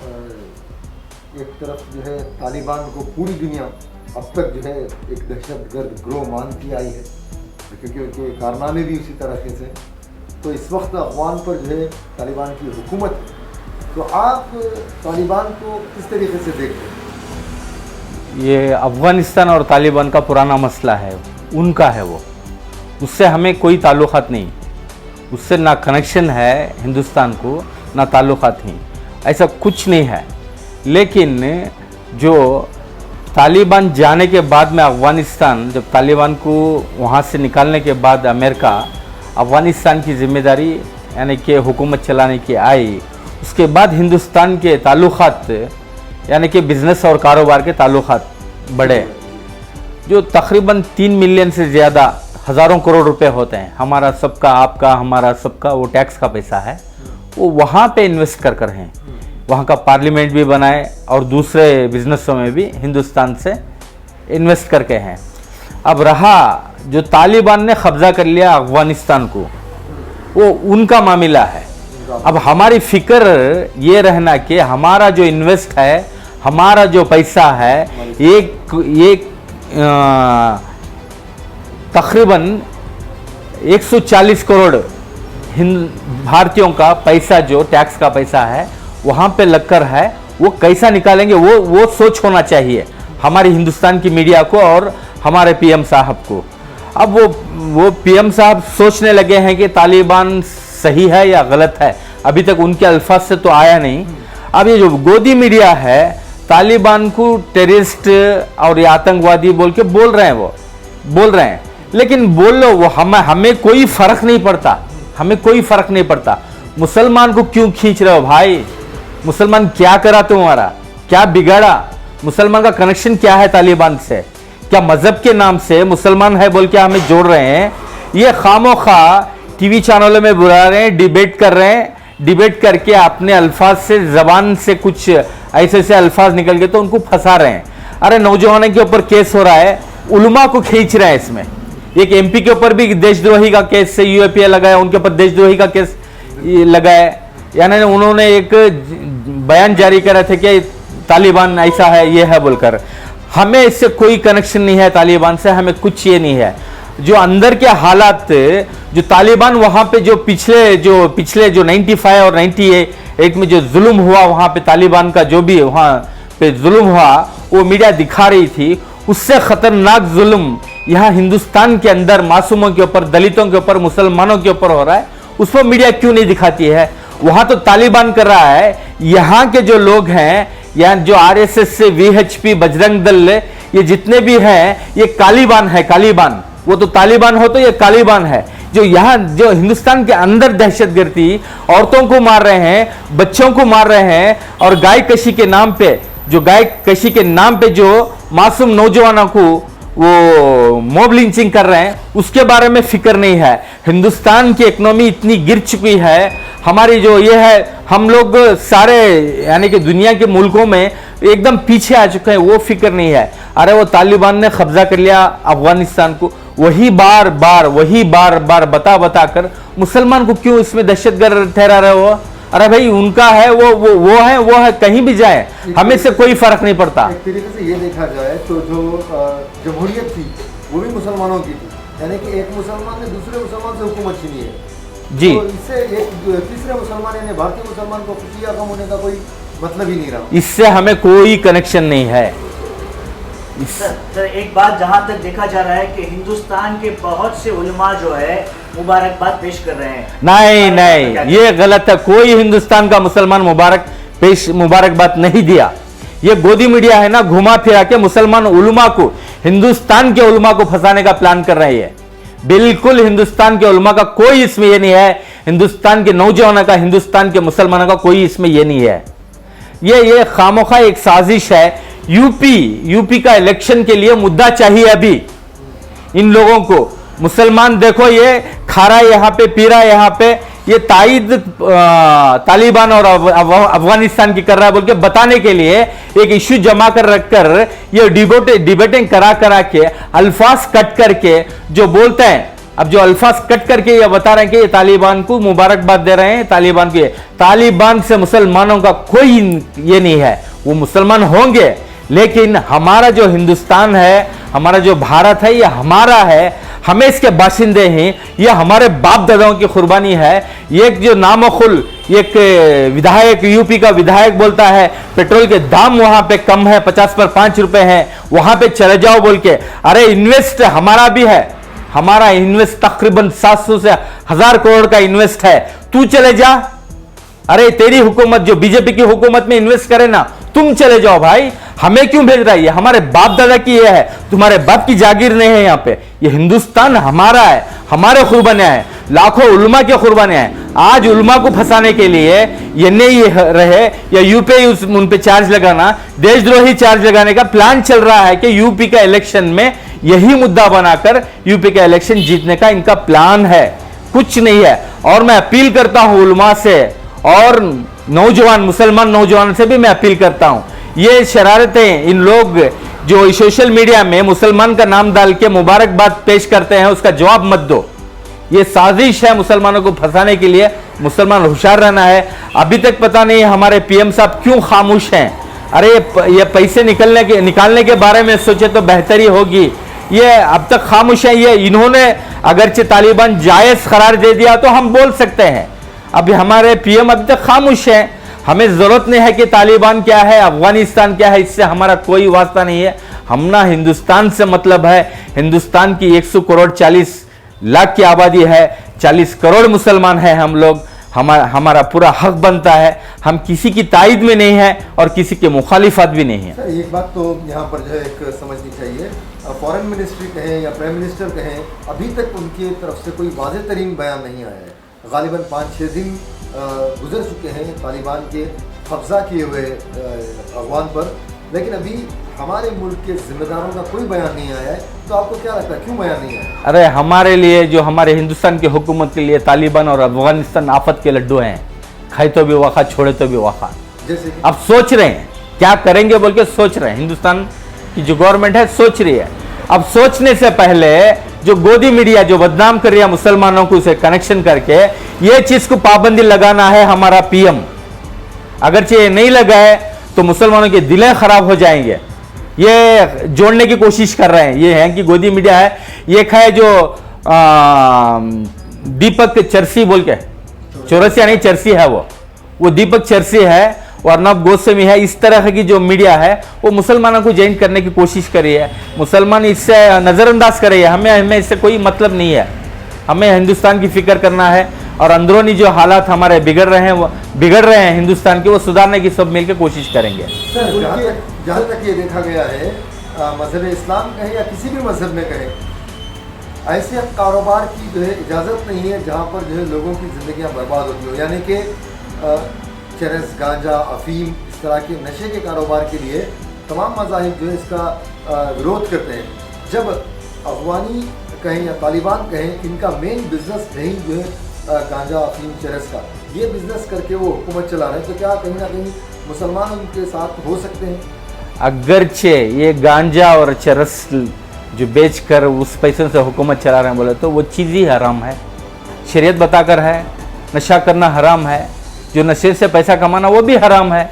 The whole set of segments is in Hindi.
एक तरफ जो है तालिबान को पूरी दुनिया अब तक जो है एक दहशतगर्द गिरोह मानती आई है, क्योंकि उनके कारनामे भी उसी तरह से। तो इस वक्त अफगान पर जो है तालिबान की हुकूमत है, तो आप तालिबान को किस तरीके से देखते हैं? ये अफ़गानिस्तान और तालिबान का पुराना मसला है, उनका है वो, उससे हमें कोई ताल्लुक़ात नहीं, उससे ना कनेक्शन है हिंदुस्तान को, ना ताल्लुक़ात नहीं, ऐसा कुछ नहीं है। लेकिन जो तालिबान जाने के बाद में अफ़गानिस्तान, जब तालिबान को वहाँ से निकालने के बाद अमेरिका अफ़गानिस्तान की ज़िम्मेदारी यानी कि हुकूमत चलाने की आई, उसके बाद हिंदुस्तान के ताल्लुक़ात यानी कि बिज़नेस और कारोबार के ताल्लुक़ात बढ़े, जो तकरीबन 3 मिलियन से ज़्यादा हज़ारों करोड़ रुपए होते हैं, हमारा सबका, आपका, हमारा सबका, वो टैक्स का पैसा है, वो वहाँ पे इन्वेस्ट कर हैं। वहाँ का पार्लियामेंट भी बनाए और दूसरे बिजनेसों में भी हिंदुस्तान से इन्वेस्ट करके हैं। अब रहा जो तालिबान ने कब्जा कर लिया अफ़गानिस्तान को, वो उनका मामला है। अब हमारी फिक्र ये रहना कि हमारा जो इन्वेस्ट है, हमारा जो पैसा है, एक तकरीबन 140 करोड़ भारतीयों का पैसा, जो टैक्स का पैसा है, वहाँ पे लगकर है, वो कैसा निकालेंगे, वो सोच होना चाहिए हमारी हिंदुस्तान की मीडिया को और हमारे पीएम साहब को। अब वो पीएम साहब सोचने लगे हैं कि तालिबान सही है या गलत है, अभी तक उनके अल्फाज से तो आया नहीं। अब ये जो गोदी मीडिया है, तालिबान को टेररिस्ट और ये आतंकवादी बोल के बोल रहे हैं, लेकिन बोल लो, वो हमें कोई फर्क नहीं पड़ता, हमें कोई फर्क नहीं पड़ता। मुसलमान को क्यों खींच रहे हो भाई? मुसलमान क्या करा तुम्हारा, क्या बिगाड़ा? मुसलमान का कनेक्शन क्या है तालिबान से? क्या मजहब के नाम से मुसलमान है बोल के हमें जोड़ रहे हैं? ये खामोखा टीवी चैनलों में बुला रहे हैं, डिबेट कर रहे हैं, डिबेट करके अपने अल्फाज से, जबान से कुछ ऐसे अल्फाज निकल गए तो उनको फंसा रहे हैं। अरे नौजवानों के ऊपर केस हो रहा है, उलमा को खींच रहे हैं इसमें। एक एमपी के ऊपर भी देशद्रोही का केस से यूएपीए लगाया, उनके ऊपर देशद्रोही का केस लगाया, यानी उन्होंने एक बयान जारी करा था कि तालिबान ऐसा है, ये है बोलकर। हमें इससे कोई कनेक्शन नहीं है, तालिबान से हमें कुछ ये नहीं है। जो अंदर के हालात, जो तालिबान वहाँ पे जो पिछले जो 95 और 98 में जो जुल्म हुआ, वहाँ पे तालिबान का जो भी वहाँ पे जुल्म हुआ, वो मीडिया दिखा रही थी। उससे खतरनाक जुल्म यहाँ हिंदुस्तान के अंदर मासूमों के ऊपर, दलितों के ऊपर, मुसलमानों के ऊपर हो रहा है, उस पर मीडिया क्यों नहीं दिखाती है? वहां तो तालिबान कर रहा है, यहाँ के जो लोग हैं, यहाँ जो आरएसएस से वीएचपी, बजरंग दल, ये जितने भी हैं, ये कालिबान है, कालिबान। वो तो तालिबान हो तो ये कालिबान है, जो यहाँ जो हिंदुस्तान के अंदर दहशतगर्दी, औरतों को मार रहे हैं, बच्चों को मार रहे हैं, और गाय कशी के नाम पे जो मासूम नौजवानों को वो मॉब लिंचिंग कर रहे हैं, उसके बारे में फिक्र नहीं है। हिंदुस्तान की इकोनॉमी इतनी गिर चुकी है, हमारी जो ये है, हम लोग सारे यानी कि दुनिया के मुल्कों में एकदम पीछे आ चुके हैं, वो फिक्र नहीं है। अरे वो तालिबान ने कब्जा कर लिया अफगानिस्तान को, वही बार बार बता कर मुसलमान को क्यों इसमें दहशतगर्द ठहरा रहे हो? अरे भाई उनका है, वो है, कहीं भी जाए, हमें से कोई फर्क नहीं पड़ता। एक तरीके से ये देखा जाए तो जो जमहूरियत थी वो भी मुसलमानों की थी, यानी कि एक मुसलमान ने दूसरे मुसलमान से हुकूमत छीनी है जी। तो इससे एक तीसरे मुसलमान यानी भारतीय मुसलमान को खुशियां कम होने का कोई मतलब ही नहीं रहा। इससे हमें कोई कनेक्शन नहीं है। सर एक बात जहां तक देखा जा रहा है कि हिंदुस्तान के बहुत से उलमा जो है मुबारकबाद पेश कर रहे हैं। नहीं, ये गलत है। कोई हिंदुस्तान का मुसलमान मुबारकबाद नहीं दिया। ये गोदी मीडिया है ना, घुमा फिरा के मुसलमान उलमा को, हिंदुस्तान के उलमा को फंसाने का प्लान कर रही है। बिल्कुल हिंदुस्तान के उलमा का कोई इसमें ये नहीं है, हिंदुस्तान के नौजवानों का, हिंदुस्तान के मुसलमानों का कोई इसमें ये नहीं है। ये खामोखा एक साजिश है। यूपी का इलेक्शन के लिए मुद्दा चाहिए अभी इन लोगों को। मुसलमान देखो ये खा रहा है यहाँ पे, पी रहा है यहाँ पे, ये तायद तालिबान और अफगानिस्तान की कर रहा है बोल के बताने के लिए एक इश्यू जमा कर रखकर ये डिबेटिंग करा के अल्फाज कट करके जो बोलते हैं, अब जो अल्फाज कट करके ये बता रहे हैं कि ये तालिबान को मुबारकबाद दे रहे हैं, तालिबान से मुसलमानों का कोई ये नहीं है, वो मुसलमान होंगे, लेकिन हमारा जो हिंदुस्तान है, हमारा जो भारत है, ये हमारा है, हमें इसके बाशिंदे हैं, ये हमारे बाप दादाओं की कुर्बानी है। एक जो नामखुल एक विधायक, यूपी का विधायक बोलता है पेट्रोल के दाम वहां पे कम है, 50 पर 5 रुपए हैं, वहां पे चले जाओ बोल के। अरे इन्वेस्ट हमारा भी है, हमारा इन्वेस्ट तकरीबन 700 से 1000 करोड़ का इन्वेस्ट है, तू चले जा। अरे तेरी हुकूमत, जो बीजेपी की हुकूमत में इन्वेस्ट करे ना, तुम चले जाओ भाई, हमें क्यों भेज रहा है? ये हमारे बाप दादा की ये है, तुम्हारे बाप की जागीर नहीं है। यहाँ पे ये हिंदुस्तान हमारा है, हमारे कुर्बानियां हैं, लाखों उलमा के कुर्बानियां हैं। आज उलमा को फंसाने के लिए ये नहीं रहे या यूपी उन पे चार्ज लगाना, देशद्रोही चार्ज लगाने का प्लान चल रहा है कि यूपी का इलेक्शन में यही मुद्दा बनाकर यूपी का इलेक्शन जीतने का इनका प्लान है, कुछ नहीं है। और मैं अपील करता हूं उलमा से और नौजवान, मुसलमान नौजवान से भी मैं अपील करता हूं, ये शरारतें इन लोग जो सोशल मीडिया में मुसलमान का नाम डाल के मुबारकबाद पेश करते हैं, उसका जवाब मत दो। ये साजिश है मुसलमानों को फंसाने के लिए, मुसलमान होशियार रहना है। अभी तक पता नहीं हमारे पीएम साहब क्यों खामोश हैं। अरे ये पैसे निकालने के बारे में सोचे तो बेहतरी होगी, ये अब तक खामोश है। ये इन्होंने अगरचे तालिबान जायज करार दे दिया तो हम बोल सकते हैं, अभी हमारे पीएम अभी तक खामोश है। हमें जरूरत नहीं है कि तालिबान क्या है, अफगानिस्तान क्या है, इससे हमारा कोई वास्ता नहीं है। हम ना हिंदुस्तान से मतलब है, हिंदुस्तान की 100 करोड़ 40 लाख की आबादी है, 40 करोड़ मुसलमान हैं हम लोग, हमारा पूरा हक बनता है। हम किसी की तायद में नहीं है और किसी के मुखालिफत भी नहीं है। सर एक बात तो यहाँ पर जो है एक समझनी चाहिए, फॉरेन मिनिस्ट्री कहें या प्राइम मिनिस्टर कहें, अभी तक उनकी तरफ से कोई वाज़ेह तरीन बयान नहीं आया है। गालिबन 5-6 दिन गुजर चुके हैं तालिबान के कब्जा किए हुए अफगान पर, लेकिन अभी हमारे मुल्क के जिम्मेदारों का कोई बयान नहीं आया है। तो आपको क्या लगता है क्यों बयान नहीं आया? अरे हमारे लिए, जो हमारे हिंदुस्तान की हुकूमत के लिए तालिबान और अफगानिस्तान आफत के लड्डू हैं, खाए तो भी वफा, छोड़े तो भी वफा। जैसे अब सोच रहे हैं क्या करेंगे बोल के सोच रहे हैं, हिंदुस्तान की जो गवर्नमेंट है सोच रही है। अब सोचने से पहले जो गोदी मीडिया जो बदनाम कर रही है मुसलमानों को, उसे कनेक्शन करके ये चीज को पाबंदी लगाना है हमारा पीएम। अगरचे ये नहीं लगाए तो मुसलमानों के दिलें खराब हो जाएंगे। ये जोड़ने की कोशिश कर रहे हैं, ये है कि गोदी मीडिया है, ये है जो दीपक चरसी बोल के, चौरसिया नहीं चरसी है, वो दीपक चरसी है और अर्नब गोस्वामी है। इस तरह की जो मीडिया है वो मुसलमानों को जॉइन करने की कोशिश कर रही है, मुसलमान इससे नज़रअंदाज कर रही है। हमें इससे कोई मतलब नहीं है, हमें हिंदुस्तान की फिक्र करना है और अंदरूनी जो हालात हमारे बिगड़ रहे हैं हिंदुस्तान के, वो सुधारने की सब मिलकर कोशिश करेंगे। सर जहाँ तक ये देखा गया है, मजहब इस्लाम कहें या किसी भी मजहब में कहें, ऐसे कारोबार की जो है इजाज़त नहीं है जहाँ पर जो है लोगों की ज़िंदगियाँ बर्बाद होती हो। यानी कि चरस, गांजा, अफीम, इस तरह के नशे के कारोबार के लिए तमाम मज़ाहिब जो है इसका विरोध करते हैं। जब अफगानी कहें या तालिबान कहें, इनका मेन बिजनेस नहीं जो है गांजा, अफीम, चरस का, ये बिजनेस करके वो हुकूमत चला रहे हैं, तो क्या कहीं ना कहीं मुसलमान उनके साथ हो सकते हैं? अगरचे ये गांजा और चरस जो बेचकर उस पैसे से हुकूमत चला रहे हैं बोले तो वो चीज़ ही हराम है, शरीयत बताकर है। नशा करना हराम है, जो नशे से पैसा कमाना वो भी हराम है,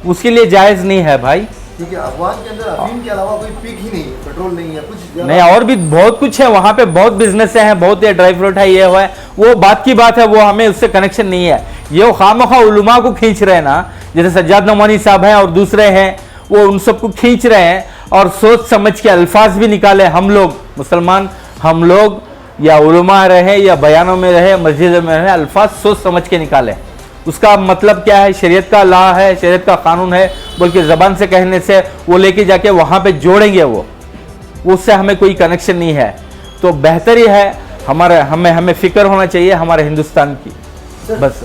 उसके लिए जायज़ नहीं है भाई। क्योंकि अफगान के अंदर अफीम के अलावा कोई पिक ही नहीं है, पेट्रोल नहीं है, कुछ नहीं, और भी बहुत कुछ है वहाँ पे, बहुत बिजनेस हैं, बहुत ये ड्राई फ्रूट है, ये हुआ है, वो बात की बात है, वो हमें उससे कनेक्शन नहीं है। ये खामखा उलमा को खींच रहे हैं ना, जैसे सज्जाद नमानी साहब हैं और दूसरे हैं, वो उन सबको खींच रहे हैं और सोच समझ के अल्फाज भी निकाले। हम लोग मुसलमान, हम लोग या उलमा रहे या बयानों में रहे, मस्जिद में रहे, अल्फाज सोच समझ के निकाले। उसका मतलब क्या है, शरीयत का ला है, शरीयत का कानून है बोल के ज़बान से कहने से वो लेके जाके वहाँ पे जोड़ेंगे, वो उससे हमें कोई कनेक्शन नहीं है। तो बेहतर ही है, हमें फ़िक्र होना चाहिए हमारे हिंदुस्तान की। बस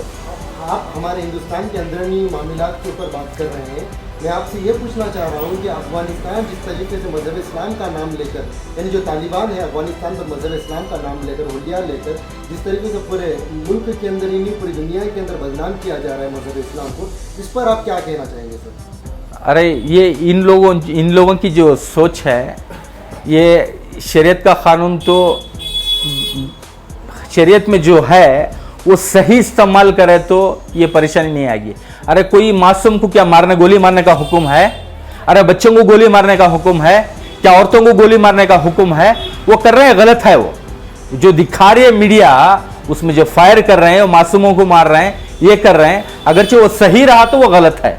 आप हमारे हिंदुस्तान के अंदरूनी मामलात के ऊपर बात कर रहे हैं, मैं आपसे ये पूछना चाह रहा हूँ कि अफगानिस्तान जिस तरीके से मजहब इस्लाम का नाम लेकर, यानी जो तालिबान है अफगानिस्तान पर मजहब इस्लाम का नाम लेकर, हुलिया लेकर, जिस तरीके से पूरे मुल्क के अंदर ही नहीं पूरी दुनिया के अंदर बदनाम किया जा रहा है मजहब इस्लाम को, इस पर आप क्या कहना चाहेंगे सर? अरे ये इन लोगों की जो सोच है, ये शरीयत का कानून तो शरीयत में जो है वो सही इस्तेमाल करे तो ये परेशानी नहीं आएगी। अरे कोई मासूम को क्या मारने, गोली मारने का हुक्म है? अरे बच्चों को गोली मारने का हुक्म है? क्या औरतों को गोली मारने का हुक्म है? वो कर रहे हैं, गलत है। वो जो दिखा रही है मीडिया, उसमें जो फायर कर रहे हैं, वो मासूमों को मार रहे हैं, ये कर रहे हैं, अगरचे वो सही रहा तो वो गलत है।